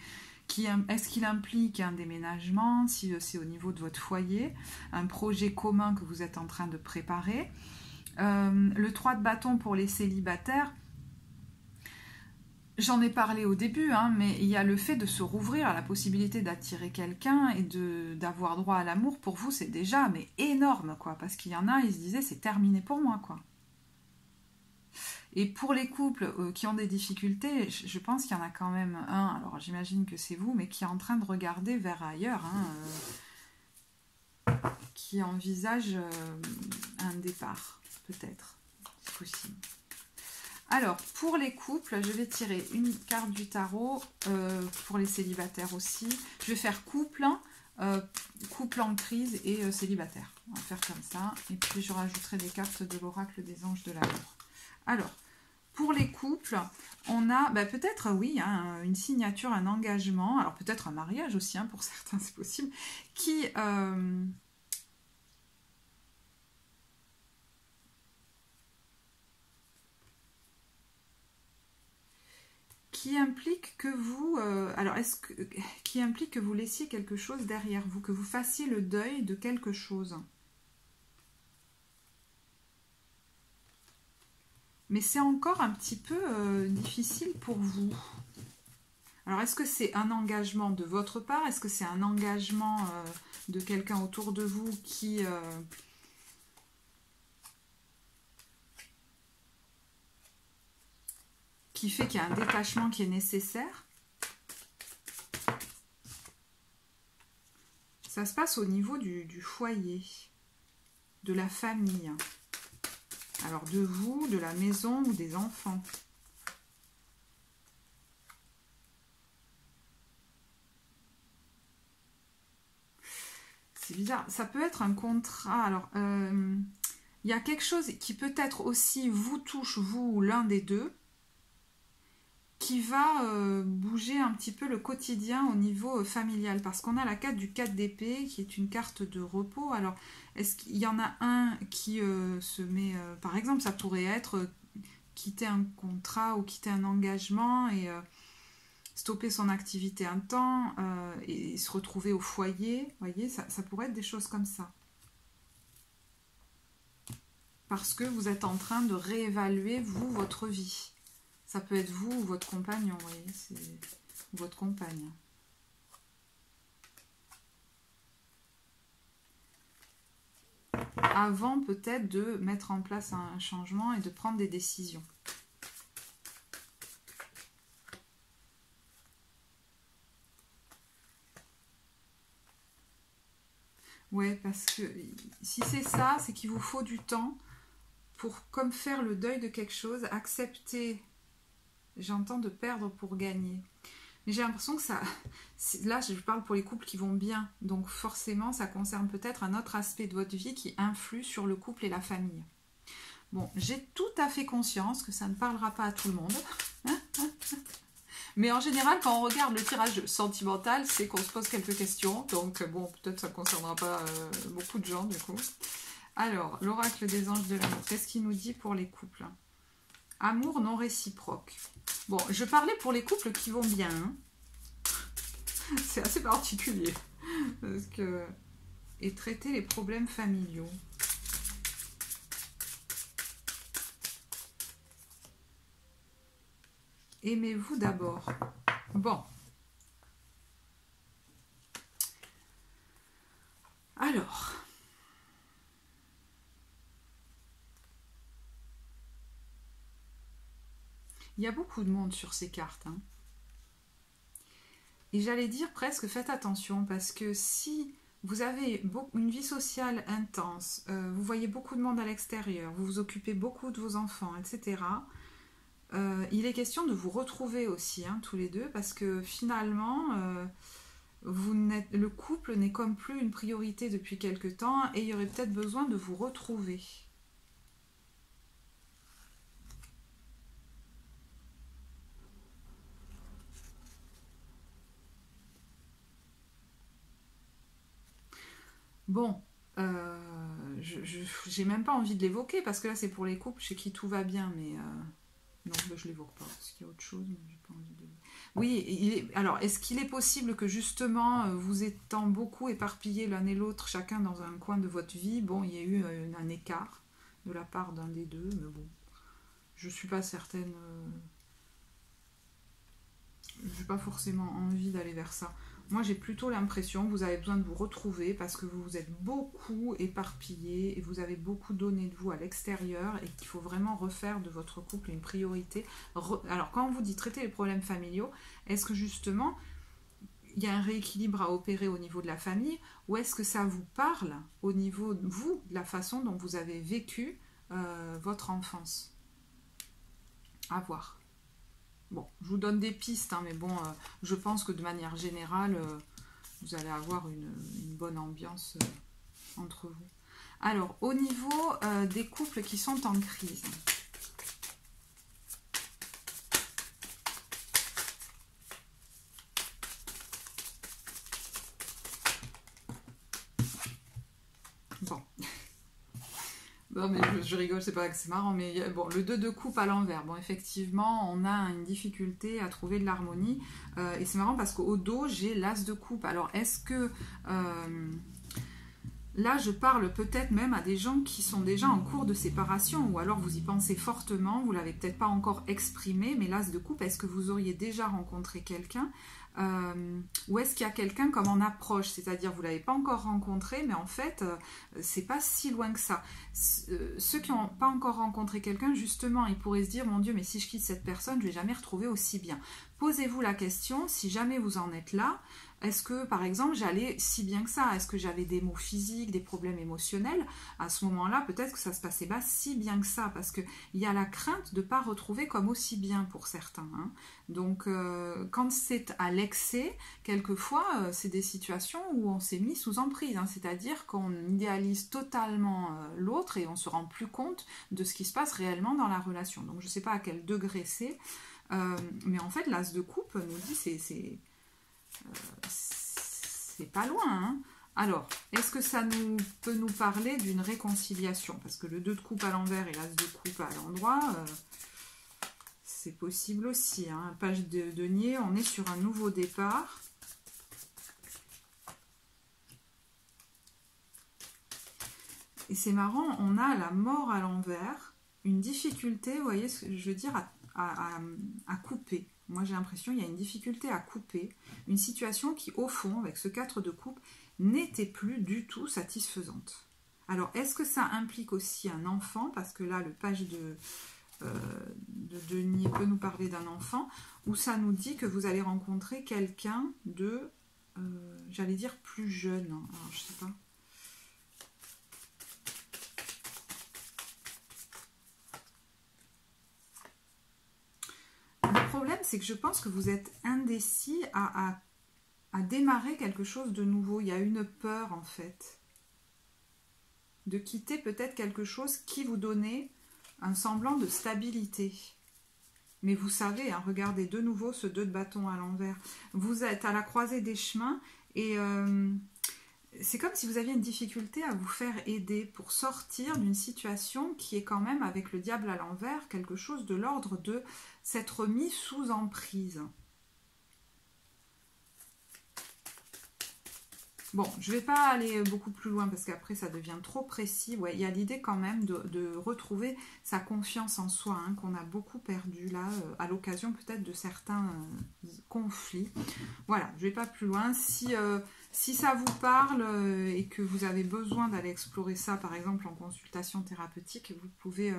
Speaker 1: Est-ce qu'il implique un déménagement, si c'est au niveau de votre foyer, un projet commun que vous êtes en train de préparer? Le 3 de bâton pour les célibataires, j'en ai parlé au début, hein, mais il y a le fait de se rouvrir à la possibilité d'attirer quelqu'un et d'avoir droit à l'amour. Pour vous, c'est déjà mais énorme, quoi. Parce qu'il y en a, ils se disaient, c'est terminé pour moi, quoi. Et pour les couples qui ont des difficultés, je pense qu'il y en a quand même un, alors j'imagine que c'est vous, mais qui est en train de regarder vers ailleurs, hein, qui envisage un départ, peut-être, c'est possible. Alors, pour les couples, je vais tirer une carte du tarot, pour les célibataires aussi. Je vais faire couple en crise et célibataire. On va faire comme ça. Et puis, je rajouterai des cartes de l'oracle des anges de l'amour. Alors, pour les couples, on a peut-être, oui, hein, une signature, un engagement. Alors, peut-être un mariage aussi, hein, pour certains, c'est possible. Qui implique que vous, qui implique que vous laissiez quelque chose derrière vous, que vous fassiez le deuil de quelque chose. Mais c'est encore un petit peu difficile pour vous. Alors, est-ce que c'est un engagement de votre part? Est-ce que c'est un engagement de quelqu'un autour de vous qui fait qu'il y a un détachement qui est nécessaire? Ça se passe au niveau du foyer, de la famille. Alors de vous, de la maison ou des enfants. C'est bizarre. Ça peut être un contrat. Alors, il y a quelque chose qui peut-être aussi vous touche, vous ou l'un des deux, qui va bouger un petit peu le quotidien au niveau familial. Parce qu'on a la carte du 4 d'épée, qui est une carte de repos. Alors, est-ce qu'il y en a un qui se met... par exemple, ça pourrait être quitter un contrat ou quitter un engagement et stopper son activité un temps et se retrouver au foyer. Vous voyez, ça pourrait être des choses comme ça. Parce que vous êtes en train de réévaluer, vous, votre vie. Ça peut être vous ou votre compagnon, vous voyez, c'est votre compagne. Avant peut-être de mettre en place un changement et de prendre des décisions. Ouais, parce que si c'est ça, c'est qu'il vous faut du temps pour comme faire le deuil de quelque chose, accepter... J'entends de perdre pour gagner. Mais j'ai l'impression que ça... Là, je parle pour les couples qui vont bien. Donc forcément, ça concerne peut-être un autre aspect de votre vie qui influe sur le couple et la famille. Bon, j'ai tout à fait conscience que ça ne parlera pas à tout le monde. Mais en général, quand on regarde le tirage sentimental, c'est qu'on se pose quelques questions. Donc bon, peut-être ça ne concernera pas beaucoup de gens du coup. Alors, l'oracle des anges de l'amour, qu'est-ce qu'il nous dit pour les couples? Amour non réciproque. Bon, je parlais pour les couples qui vont bien. Hein. C'est assez particulier. Parce que... Et traiter les problèmes familiaux. Aimez-vous d'abord. Bon. Alors. Il y a beaucoup de monde sur ces cartes. Hein. Et j'allais dire presque faites attention parce que si vous avez une vie sociale intense, vous voyez beaucoup de monde à l'extérieur, vous vous occupez beaucoup de vos enfants, etc., il est question de vous retrouver aussi, hein, tous les deux, parce que finalement, le couple n'est comme plus une priorité depuis quelque temps et il y aurait peut-être besoin de vous retrouver. Bon, j'ai même pas envie de l'évoquer parce que là c'est pour les couples chez qui tout va bien, mais non, je l'évoque pas parce qu'il y a autre chose, mais j'ai pas envie de. Oui, alors est-ce qu'il est possible que justement vous étant beaucoup éparpillés l'un et l'autre, chacun dans un coin de votre vie, bon, il y a eu un écart de la part d'un des deux, mais bon, je suis pas certaine. J'ai pas forcément envie d'aller vers ça. Moi, j'ai plutôt l'impression que vous avez besoin de vous retrouver parce que vous vous êtes beaucoup éparpillés et vous avez beaucoup donné de vous à l'extérieur et qu'il faut vraiment refaire de votre couple une priorité. Alors, quand on vous dit traiter les problèmes familiaux, est-ce que justement, il y a un rééquilibre à opérer au niveau de la famille ou est-ce que ça vous parle au niveau de vous, de la façon dont vous avez vécu votre enfance? À voir. Bon, je vous donne des pistes, hein, mais bon, je pense que de manière générale, vous allez avoir une bonne ambiance entre vous. Alors, au niveau des couples qui sont en crise. Bon. Non mais je rigole, c'est pas que c'est marrant, mais bon, le 2 de coupe à l'envers. Bon, effectivement, on a une difficulté à trouver de l'harmonie. Et c'est marrant parce qu'au dos, j'ai l'as de coupe. Alors, est-ce que... là, je parle peut-être même à des gens qui sont déjà en cours de séparation, ou alors vous y pensez fortement, vous l'avez peut-être pas encore exprimé, mais l'as de coupe, est-ce que vous auriez déjà rencontré quelqu'un ou est-ce qu'il y a quelqu'un comme en approche, c'est-à-dire vous ne l'avez pas encore rencontré, mais en fait, c'est pas si loin que ça. Ceux qui n'ont pas encore rencontré quelqu'un, justement, ils pourraient se dire, mon Dieu, mais si je quitte cette personne, je ne vais jamais retrouver aussi bien. Posez-vous la question, si jamais vous en êtes là, est-ce que, par exemple, j'allais si bien que ça? Est-ce que j'avais des maux physiques, des problèmes émotionnels? À ce moment-là, peut-être que ça se passait pas si bien que ça, parce qu'il y a la crainte de ne pas retrouver comme aussi bien pour certains. Hein. Donc, quand c'est à l'excès, quelquefois, c'est des situations où on s'est mis sous emprise, hein, c'est-à-dire qu'on idéalise totalement l'autre et on se rend plus compte de ce qui se passe réellement dans la relation. Donc, je ne sais pas à quel degré c'est, mais en fait, l'as de coupe nous dit c'est pas loin. Hein. Alors, est-ce que ça peut nous parler d'une réconciliation? Parce que le 2 de coupe à l'envers et l'as de coupe à l'endroit, c'est possible aussi. Hein. Page de denier, on est sur un nouveau départ. Et c'est marrant, on a la mort à l'envers, une difficulté, vous voyez ce que je veux dire, à couper. Moi, j'ai l'impression qu'il y a une difficulté à couper une situation qui, au fond, avec ce 4 de coupe, n'était plus du tout satisfaisante. Alors, est-ce que ça implique aussi un enfant? Parce que là, le page de denier peut nous parler d'un enfant, ou ça nous dit que vous allez rencontrer quelqu'un de, j'allais dire, plus jeune. Alors, je sais pas. Le problème, c'est que je pense que vous êtes indécis à démarrer quelque chose de nouveau. Il y a une peur, en fait, de quitter peut-être quelque chose qui vous donnait un semblant de stabilité. Mais vous savez, hein, regardez de nouveau ce 2 de bâton à l'envers. Vous êtes à la croisée des chemins et c'est comme si vous aviez une difficulté à vous faire aider pour sortir d'une situation qui est quand même, avec le diable à l'envers, quelque chose de l'ordre de s'être mis sous emprise. Bon, je ne vais pas aller beaucoup plus loin parce qu'après ça devient trop précis. Ouais, il y a l'idée quand même de retrouver sa confiance en soi, hein, qu'on a beaucoup perdu là, à l'occasion peut-être de certains conflits. Voilà, je ne vais pas plus loin. Si ça vous parle et que vous avez besoin d'aller explorer ça, par exemple en consultation thérapeutique, vous pouvez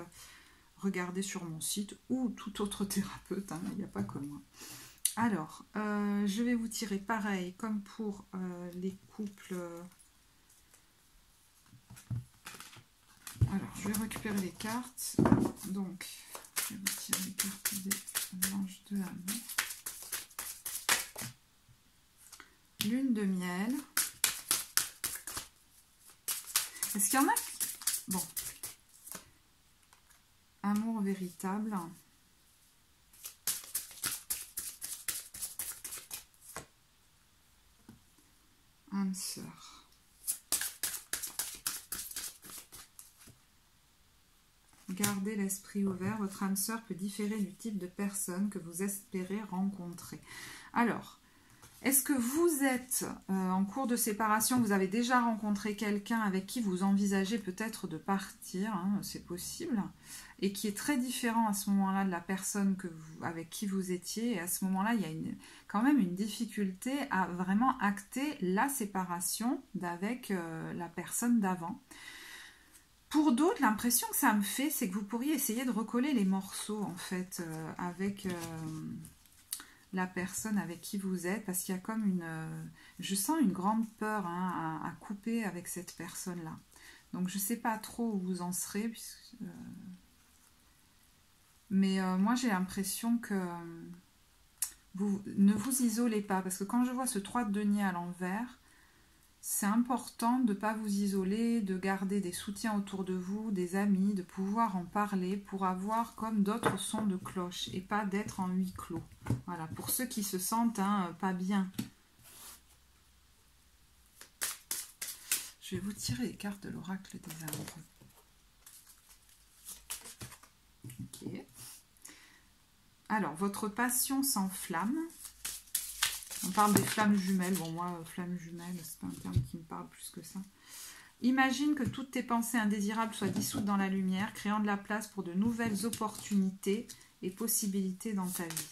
Speaker 1: regarder sur mon site ou tout autre thérapeute, hein, il n'y a pas que moi. Alors, je vais vous tirer pareil comme pour les couples. Alors, je vais récupérer les cartes. Donc, je vais vous tirer les cartes des anges de l'amour. Lune de miel. Est-ce qu'il y en a qui... Bon. Amour véritable. Âme sœur. Gardez l'esprit ouvert. Votre âme sœur peut différer du type de personne que vous espérez rencontrer. Alors, est-ce que vous êtes en cours de séparation, vous avez déjà rencontré quelqu'un avec qui vous envisagez peut-être de partir, hein, c'est possible, et qui est très différent à ce moment-là de la personne avec qui vous étiez, et à ce moment-là, il y a quand même une difficulté à vraiment acter la séparation d'avec la personne d'avant. Pour d'autres, l'impression que ça me fait, c'est que vous pourriez essayer de recoller les morceaux, en fait, avec... la personne avec qui vous êtes, parce qu'il y a comme je sens une grande peur, hein, à couper avec cette personne-là. Donc je ne sais pas trop où vous en serez, mais moi j'ai l'impression que vous ne vous isolez pas, parce que quand je vois ce 3 de denier à l'envers, c'est important de ne pas vous isoler, de garder des soutiens autour de vous, des amis, de pouvoir en parler pour avoir comme d'autres sons de cloche et pas d'être en huis clos. Voilà, pour ceux qui se sentent pas bien. Je vais vous tirer les cartes de l'oracle des amoureux. Ok. Alors, votre passion s'enflamme. On parle des flammes jumelles. Bon, moi, flammes jumelles, c'est pas un terme qui me parle plus que ça. Imagine que toutes tes pensées indésirables soient dissoutes dans la lumière, créant de la place pour de nouvelles opportunités et possibilités dans ta vie.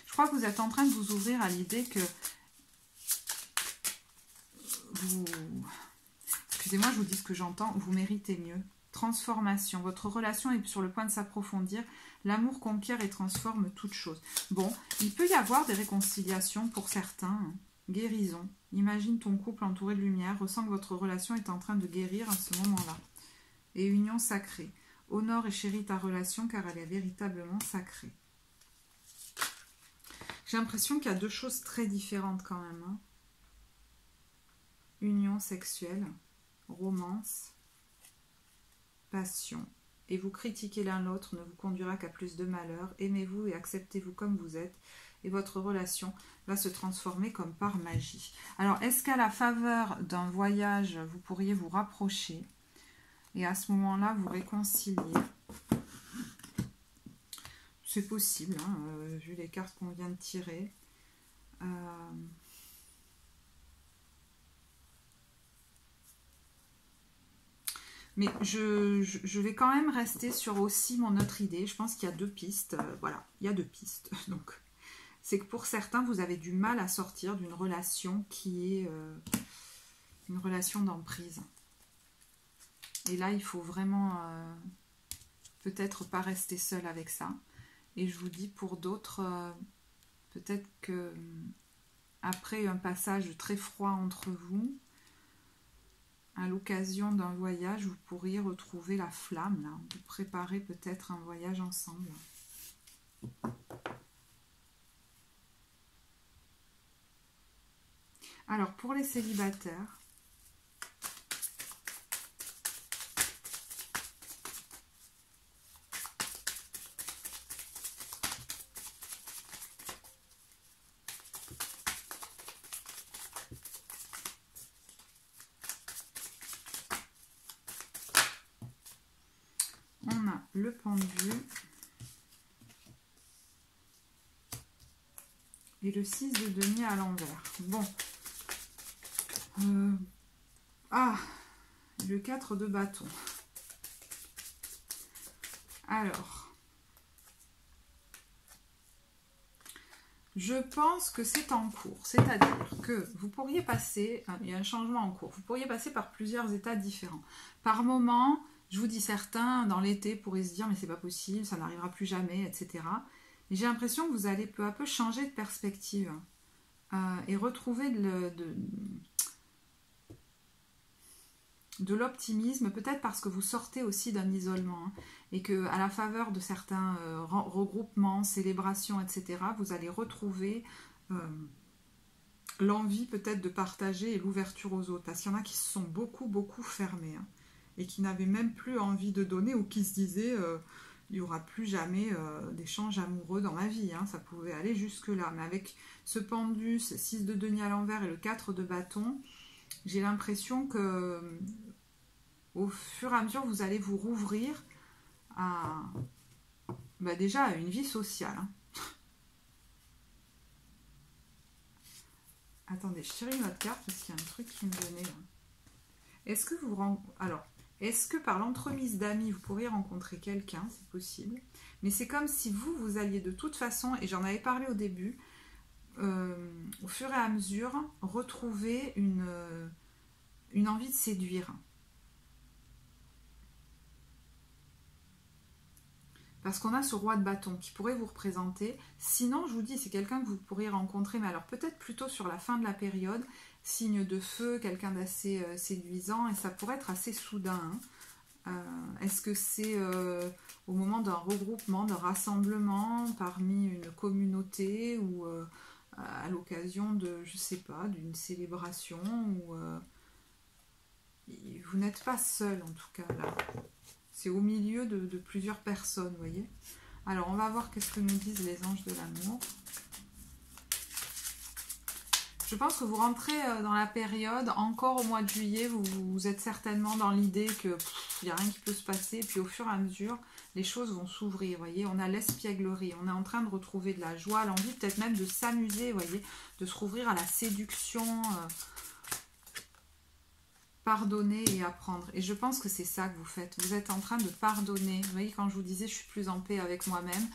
Speaker 1: Je crois que vous êtes en train de vous ouvrir à l'idée que vous... Excusez-moi, je vous dis ce que j'entends. Vous méritez mieux. Transformation. Votre relation est sur le point de s'approfondir. L'amour conquiert et transforme toute chose. Bon, il peut y avoir des réconciliations pour certains. Hein. Guérison. Imagine ton couple entouré de lumière. Ressens que votre relation est en train de guérir à ce moment-là. Et union sacrée. Honore et chéris ta relation car elle est véritablement sacrée. J'ai l'impression qu'il y a deux choses très différentes quand même. Hein. Union sexuelle, romance, passion. Et vous critiquer l'un l'autre ne vous conduira qu'à plus de malheur. Aimez-vous et acceptez-vous comme vous êtes. Et votre relation va se transformer comme par magie. Alors, est-ce qu'à la faveur d'un voyage, vous pourriez vous rapprocher et à ce moment-là, vous réconcilier? C'est possible, hein, vu les cartes qu'on vient de tirer. Mais je vais quand même rester sur aussi mon autre idée. Je pense qu'il y a deux pistes. Voilà, il y a deux pistes. Donc, c'est que pour certains, vous avez du mal à sortir d'une relation qui est une relation d'emprise. Et là, il faut vraiment peut-être pas rester seul avec ça. Et je vous dis, pour d'autres, peut-être que après un passage très froid entre vous, à l'occasion d'un voyage, vous pourriez retrouver la flamme, là. Vous préparez peut-être un voyage ensemble. Alors, pour les célibataires, on a le pendu et le 6 de denier à l'envers. Bon, Ah, le 4 de bâton. Alors, je pense que c'est en cours, c'est-à-dire que vous pourriez passer, il y a un changement en cours, vous pourriez passer par plusieurs états différents. Par moment, je vous dis certains, dans l'été, pourraient se dire mais c'est pas possible, ça n'arrivera plus jamais, etc. Et j'ai l'impression que vous allez peu à peu changer de perspective et retrouver de l'optimisme, peut-être parce que vous sortez aussi d'un isolement et que à la faveur de certains regroupements, célébrations, etc., vous allez retrouver l'envie peut-être de partager et l'ouverture aux autres, parce qu'il y en a qui se sont beaucoup fermés et qui n'avaient même plus envie de donner ou qui se disaient il n'y aura plus jamais d'échanges amoureux dans ma vie, ça pouvait aller jusque là, mais avec ce pendu, ce 6 de denier à l'envers et le 4 de bâton, j'ai l'impression que au fur et à mesure, vous allez vous rouvrir à déjà à une vie sociale. Attendez, je tire une autre carte parce qu'il y a un truc qui me venait là. Est-ce que est-ce que par l'entremise d'amis, vous pourriez rencontrer quelqu'un, c'est possible, mais c'est comme si vous alliez de toute façon, et j'en avais parlé au début, au fur et à mesure, retrouver une envie de séduire. Parce qu'on a ce roi de bâton qui pourrait vous représenter. Sinon, je vous dis, c'est quelqu'un que vous pourriez rencontrer, mais alors peut-être plutôt sur la fin de la période, signe de feu, quelqu'un d'assez séduisant, et ça pourrait être assez soudain. Est-ce que c'est au moment d'un regroupement, d'un rassemblement parmi une communauté ou à l'occasion de, je sais pas, d'une célébration ou vous n'êtes pas seul en tout cas là. C'est au milieu de plusieurs personnes, vous voyez. Alors, on va voir qu'est-ce que nous disent les anges de l'amour. Je pense que vous rentrez dans la période, encore au mois de juillet, vous êtes certainement dans l'idée qu'il n'y a rien qui peut se passer. Et puis, au fur et à mesure, les choses vont s'ouvrir, vous voyez. On a l'espièglerie, on est en train de retrouver de la joie, l'envie peut-être même de s'amuser, vous voyez, de se rouvrir à la séduction, pardonner et apprendre. Et je pense que c'est ça que vous faites. Vous êtes en train de pardonner. Vous voyez, quand je vous disais, je suis plus en paix avec moi-même,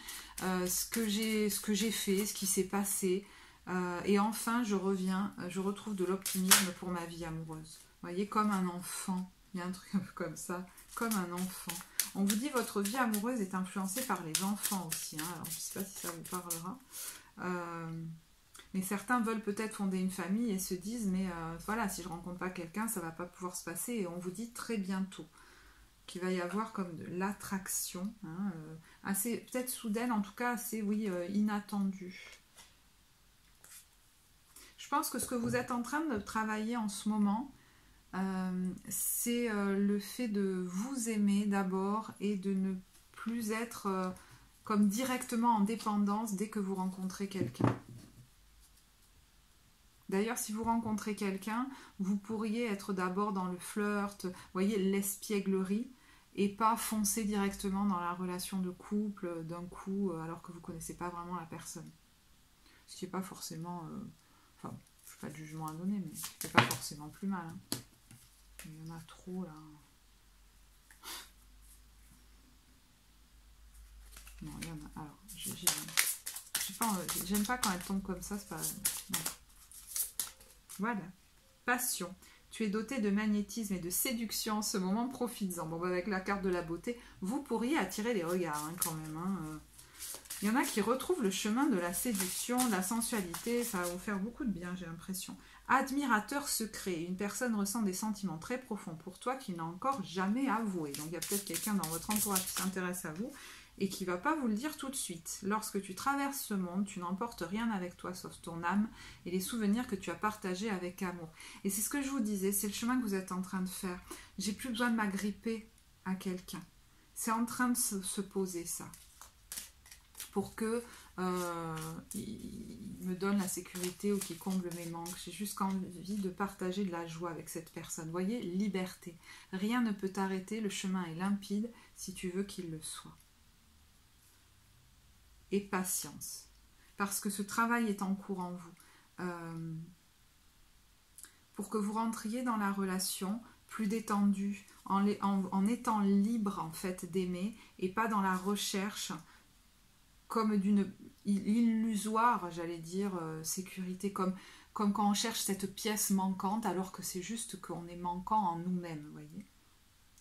Speaker 1: ce que j'ai fait, ce qui s'est passé. Et enfin, je reviens, je retrouve de l'optimisme pour ma vie amoureuse. Vous voyez, comme un enfant. Il y a un truc un peu comme ça, comme un enfant. On vous dit, votre vie amoureuse est influencée par les enfants aussi. Alors, je ne sais pas si ça vous parlera. Mais certains veulent peut-être fonder une famille et se disent mais voilà, si je rencontre pas quelqu'un, ça va pas pouvoir se passer. Et on vous dit très bientôt qu'il va y avoir comme de l'attraction, assez peut-être soudaine, en tout cas assez inattendue. Je pense que ce que vous êtes en train de travailler en ce moment, c'est le fait de vous aimer d'abord et de ne plus être comme directement en dépendance dès que vous rencontrez quelqu'un. D'ailleurs, si vous rencontrez quelqu'un, vous pourriez être d'abord dans le flirt, vous voyez, l'espièglerie, et pas foncer directement dans la relation de couple d'un coup, alors que vous ne connaissez pas vraiment la personne. Ce qui n'est pas forcément... enfin, je n'ai pas de jugement à donner, mais c'est pas forcément plus mal. Il y en a trop, là. Non, il y en a... Alors, j'aime pas quand elle tombe comme ça, c'est pas... Non. Voilà, passion. Tu es doté de magnétisme et de séduction en ce moment, profites-en. Bon, avec la carte de la beauté, vous pourriez attirer les regards quand même. Il y en a qui retrouvent le chemin de la séduction, de la sensualité. Ça va vous faire beaucoup de bien, j'ai l'impression. Admirateur secret. Une personne ressent des sentiments très profonds pour toi qu'il n'a encore jamais avoué. Donc, il y a peut-être quelqu'un dans votre entourage qui s'intéresse à vous et qui ne va pas vous le dire tout de suite. Lorsque tu traverses ce monde, tu n'emportes rien avec toi sauf ton âme et les souvenirs que tu as partagés avec amour. Et c'est ce que je vous disais, c'est le chemin que vous êtes en train de faire. J'ai plus besoin de m'agripper à quelqu'un. C'est en train de se poser ça. Pour que il me donne la sécurité ou qu'il comble mes manques. J'ai juste envie de partager de la joie avec cette personne. Vous voyez, liberté. Rien ne peut t'arrêter, le chemin est limpide si tu veux qu'il le soit. Et patience. Parce que ce travail est en cours en vous. pour que vous rentriez dans la relation plus détendu, en étant libre en fait d'aimer et pas dans la recherche comme d'une illusoire, j'allais dire, sécurité, comme quand on cherche cette pièce manquante alors que c'est juste qu'on est manquant en nous-mêmes, vous voyez,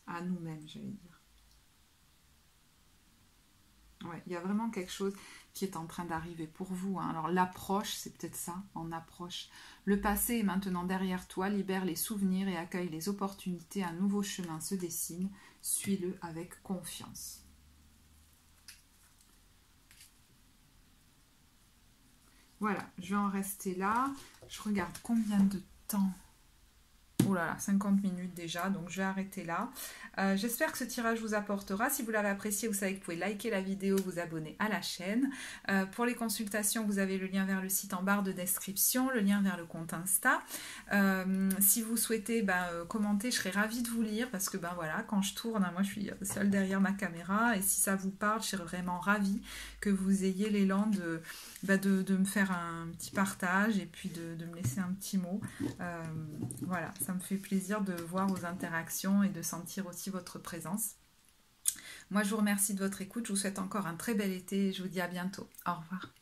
Speaker 1: à nous-mêmes, j'allais dire. Ouais, il y a vraiment quelque chose qui est en train d'arriver pour vous, hein. Alors l'approche, c'est peut-être ça, en approche. Le passé est maintenant derrière toi, libère les souvenirs et accueille les opportunités. Un nouveau chemin se dessine, suis-le avec confiance. Voilà, je vais en rester là. Je regarde combien de temps. Oh là là, 50 minutes déjà, donc je vais arrêter là. J'espère que ce tirage vous apportera. Si vous l'avez apprécié, vous savez que vous pouvez liker la vidéo, vous abonner à la chaîne. Pour les consultations, vous avez le lien vers le site en barre de description, le lien vers le compte Insta. Si vous souhaitez commenter, je serais ravie de vous lire parce que voilà, quand je tourne, moi je suis seule derrière ma caméra et si ça vous parle, je serais vraiment ravie que vous ayez l'élan de me faire un petit partage et puis de me laisser un petit mot. Voilà, ça me fait plaisir de voir vos interactions et de sentir aussi votre présence. Moi, je vous remercie de votre écoute. Je vous souhaite encore un très bel été et je vous dis à bientôt. Au revoir.